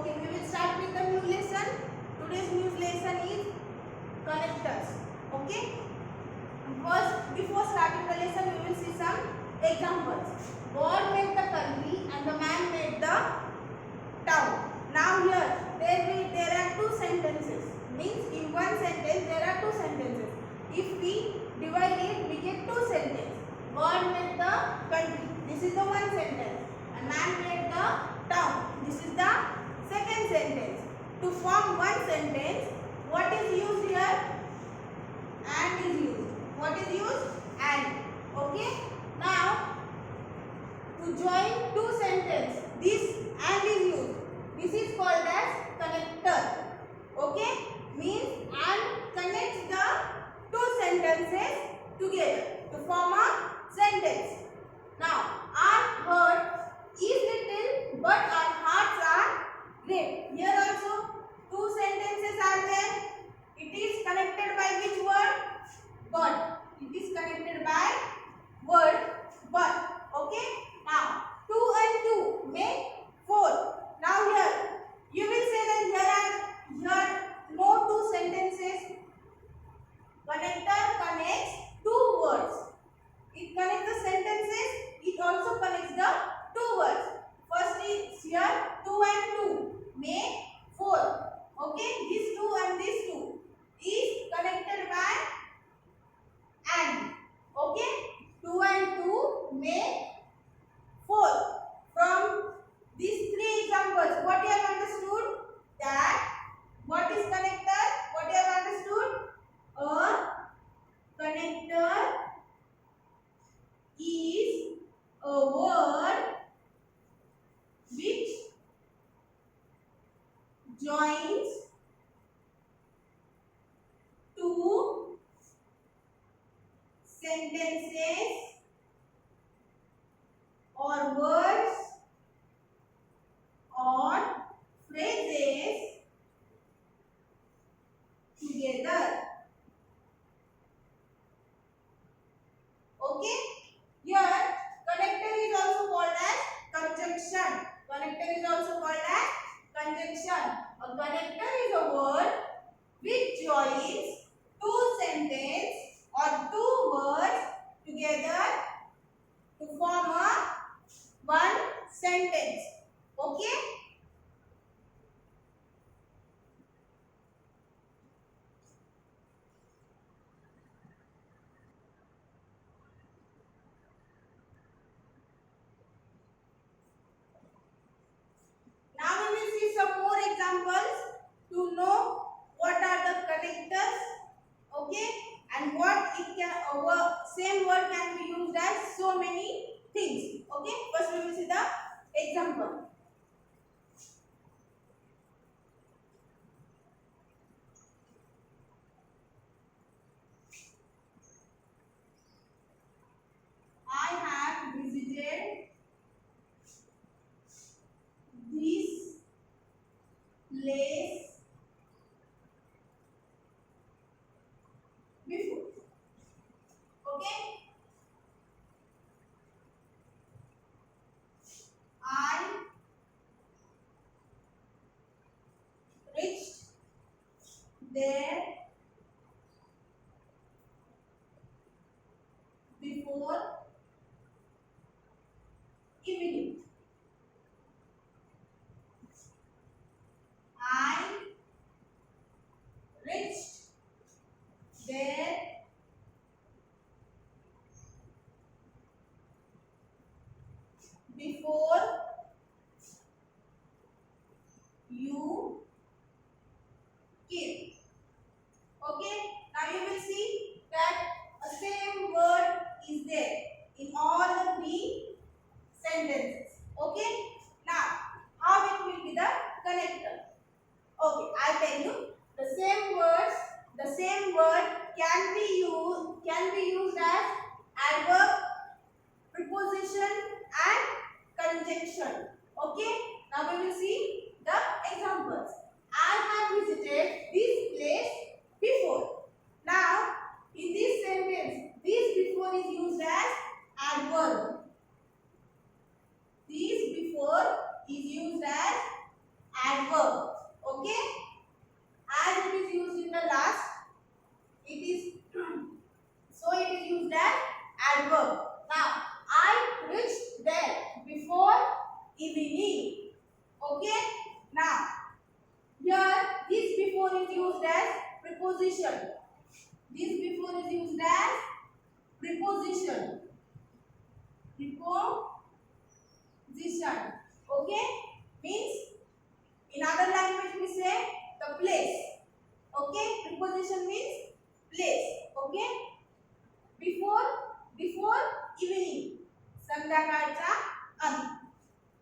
Okay, we will start with the new lesson. Today's new lesson is connectors. Okay. First, before starting the lesson, we will see some examples. God made the country and the man made the town. Now here there are two sentences. Means in one sentence there are two sentences. If we divide it, we get two sentences. God made the country. This is the one sentence. And man made the town. This is the second sentence. To form one sentence, what is used here? And is used. What is used? And. Okay. Now to join two sentences, this and is used. This is called as connector. Okay. Means and connects the two sentences together to form a sentence. Now our heart is little but our hearts are great. Here also two sentences are there. It is connected by which word? But. It is connected by word but. Okay. Now 2 and 2 make 4. Now here you will say that here are no two sentences. Connector connects two words. It connects the sentences. It also connects the two words. First is here 2 and 2 make 4. Okay, this 2 and this 2 is connected by and. Okay, 2 and 2 make 4. From these three examples, what you have understood? That what is connector? What you have understood? A connector is a word which joins two sentences or words or phrases together. Okay. Here connector is also called as conjunction. Connector is also called as conjunction. A connector is a word which joins two sentences or two words together to form a one sentence. Okay. Now we will see some more examples to know what are the connectors. Okay. And what it can same word can be used as so many things. Okay. First we will see the example. I have visited this place before. Okay. I reached there before evening. I reached there before you came. Okay. Now you will see that a same word is there in all the three sentences. Okay. Now how it will be the connector? Okay, I'll tell you. The same word can be used as adverb, preposition and conjunction. Okay. Now we will see the examples. I have visited this place before. Now in this sentence, this before is used as adverb. This before is used as adverb. Okay, as it is used in the last, it is so it is used as adverb. Now I reached there before evening. Okay, now here this before is used as preposition. This before is used as preposition. Preposition. Okay, means in other language we say the place. Okay, preposition means place. Okay, before evening, संध्याकाळचा अंत.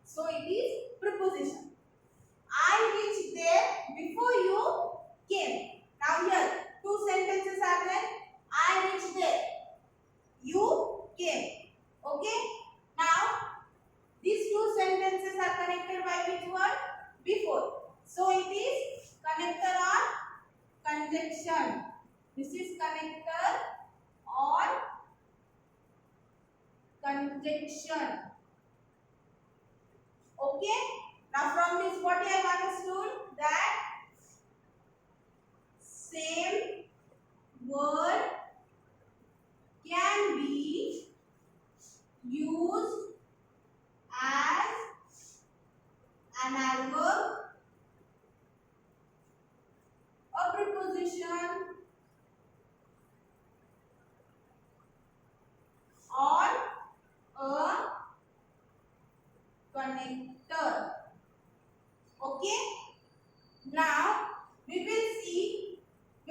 So it is preposition. I reached there before you came. Now here two sentences are there. I reached there. You came. Okay. Now these two sentences are connected by which word? Before. So it is connector or conjunction. This is connector or conjunction. Okay. Now from this what I have understood, that same word can be used as an adverb, a preposition, or a connector. Okay. Now we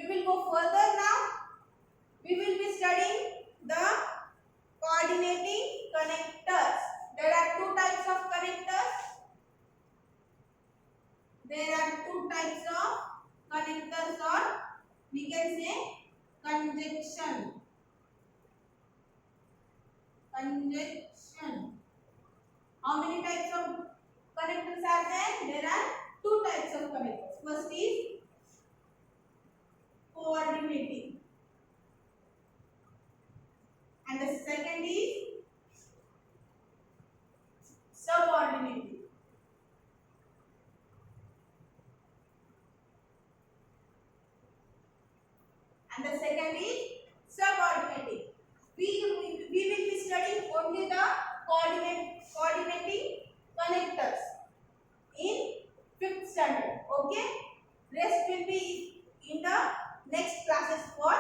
will go further now. We will be studying the coordinating connectors. There are two types of connectors. There are two types of connectors, or we can say conjunction. Conjunction. How many types of connectors are there? There are two types of connectors. First is coordinating, and the second is subordinating. And the second is subordinating. We will be studying only the coordinating connectors in 5th standard. Okay, rest will be in the next classes for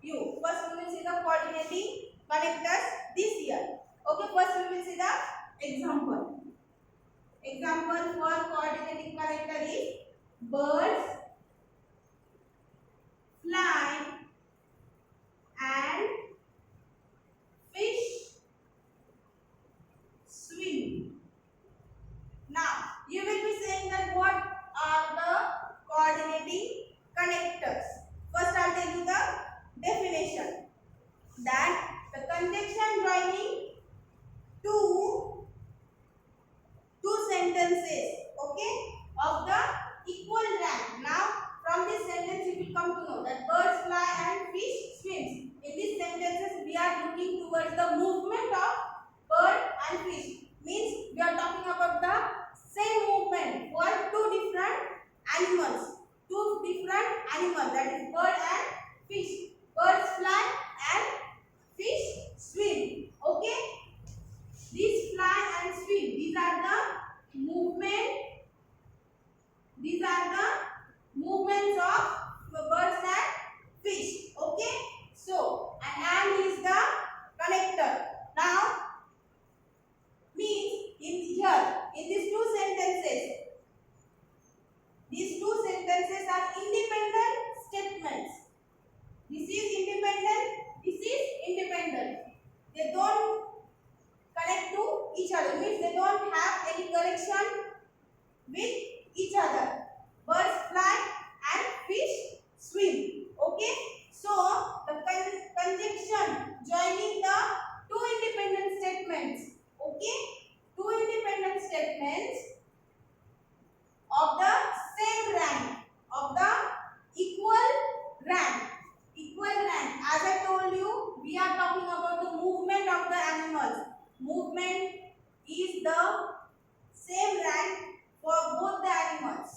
you. First we will see the coordinating connectors this year. Okay, first we will see the example. Example for coordinating connector is birds fly and fish swim. Now you will be saying that what are the coordinating connectors. First I will tell you the definition, that the conjunction joining two sentences, okay, of the equal rank. Now from this sentence you will come to know that birds fly and fish swims. In these sentences we are looking towards the movement of bird and fish. Means we are talking about the same movement for two different animals. Two different animals, that is bird and fish. Birds fly and fish swim. Okay. These fly and swim. These are the movement. These are the movements of birds and fish. Okay. So and is the connector. Now means in here in these two sentences. These two sentences are independent statements. This is independent. This is independent. They don't connect to each other. Means they don't have any connection with each other. Birds fly and fish swim. Okay. So the conjunction joining the two independent statements. Okay. Two independent statements of the same rank, of the equal rank. Equal rank. As I told you, we are talking about the movement of the animals. Movement is the same rank for both the animals.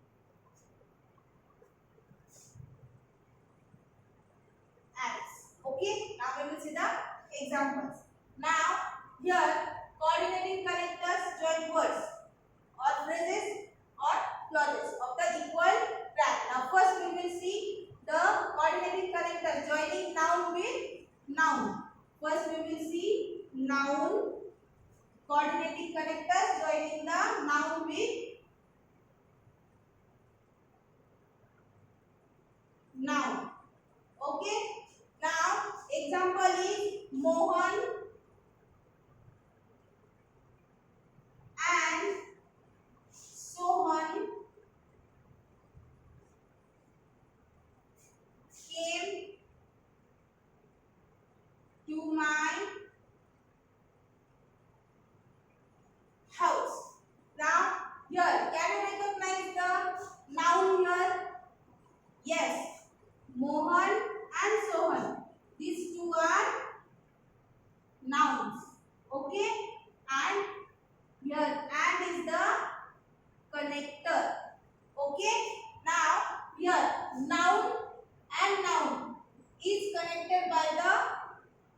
Now here coordinating connectors join words or phrases or clauses of the equal rank. Now first we will see the coordinating connector joining noun with noun. First we will see noun coordinating connectors joining the noun with noun. Okay. Now example is Mohan and Sohan came to my house. Now here, can you recognize the noun here? Yes, Mohan and Sohan. These two are nouns. Okay, and here and is the connector. Okay, now here noun and noun is connected by the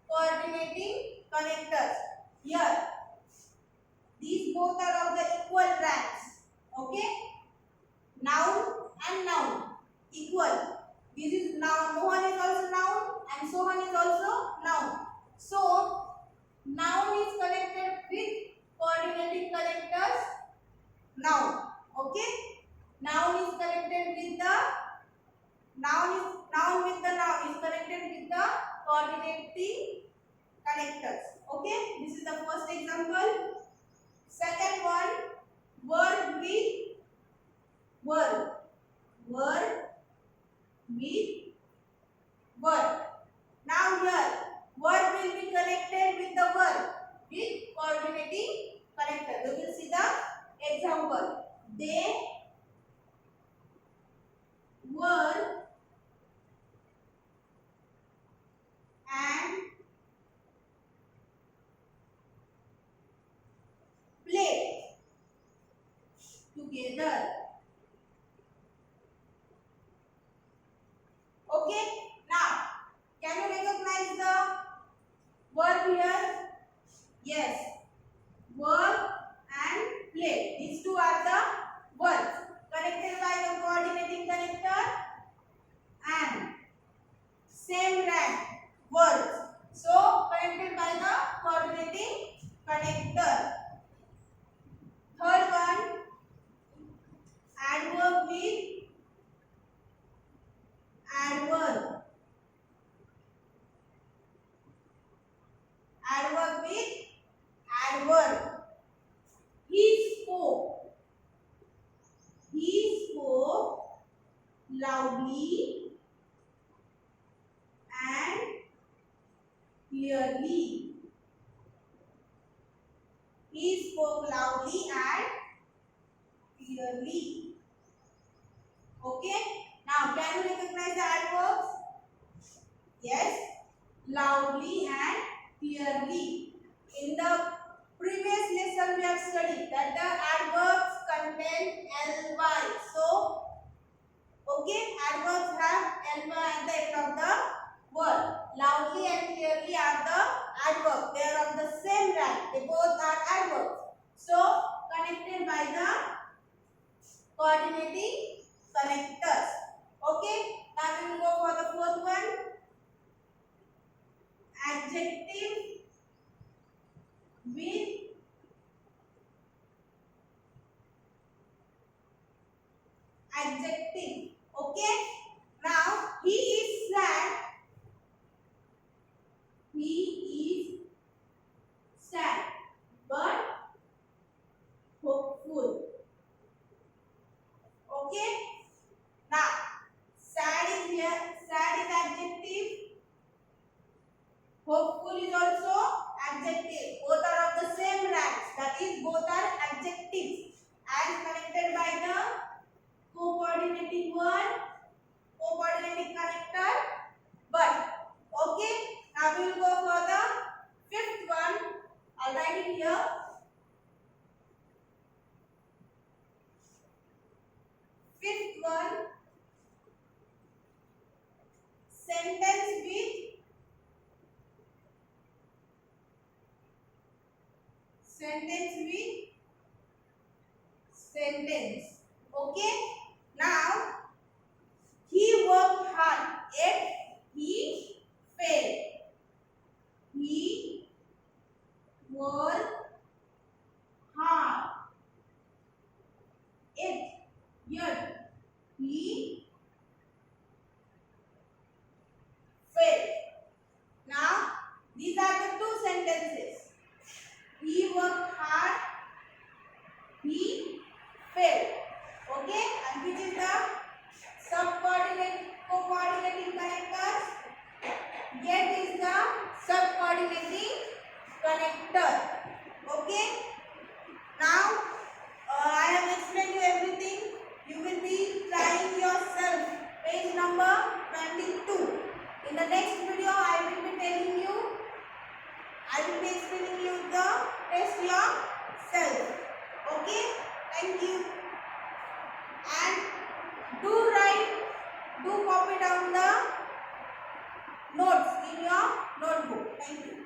coordinating connectors. Here these both are of the equal ranks. Okay, noun and noun equal. This is noun. Mohan is also noun and Sohan is also noun. So noun is connected with coordinating connectors. Noun. Okay. Noun is connected with the noun with the noun is connected with the coordinating connectors. Okay. This is the first example. Second one, verb with verb. Verb with verb. Now here, verb will be connected with the verb with coordinating connector. We will see the example. They were and played together. Okay. Now, can you recognize the verb here? Yes. Verb and play. These two are the verbs connected by the coordinating connector and same rank verbs. So connected by the coordinating connector. Third one, adverb with adverb. Adverb with adverb. He spoke. He spoke loudly and clearly. He spoke loudly and clearly. Okay. Now, can you recognize the adverbs? Yes. Loudly and clearly. In the previous lesson, we have studied that the adverbs contain ly. So, okay, adverbs have ly at the end of the word. Loudly and clearly are the adverbs. They are of the same rank. They both are adverbs. So, connected by the coordinating connectors. Okay, now we will go for the fourth one. Adjective with adjective. Okay, now he is sad. He is sad but hopeful. Okay, now sad is here. Sad is adjective. Hopeful is also adjective. Both are of the same ranks. That is, both are adjectives and connected by the co-coordinating word, co-coordinating connector. But okay, now we will go for the fifth one. I'll write it here. Fifth one, sentence with sentence with sentence. Okay. Now he worked hard yet he failed. He worked hard yet he failed. Now these are the two sentences. He worked hard, he failed. Okay, and which is the co-coordinating connectors? Yet is the subcoordinating connector. Okay. Now I have explained you everything. You will be trying yourself. Page number 22. In the next video, I will be explaining you the test yourself. Okay. Thank you. And do copy down the notes in your notebook. Thank you.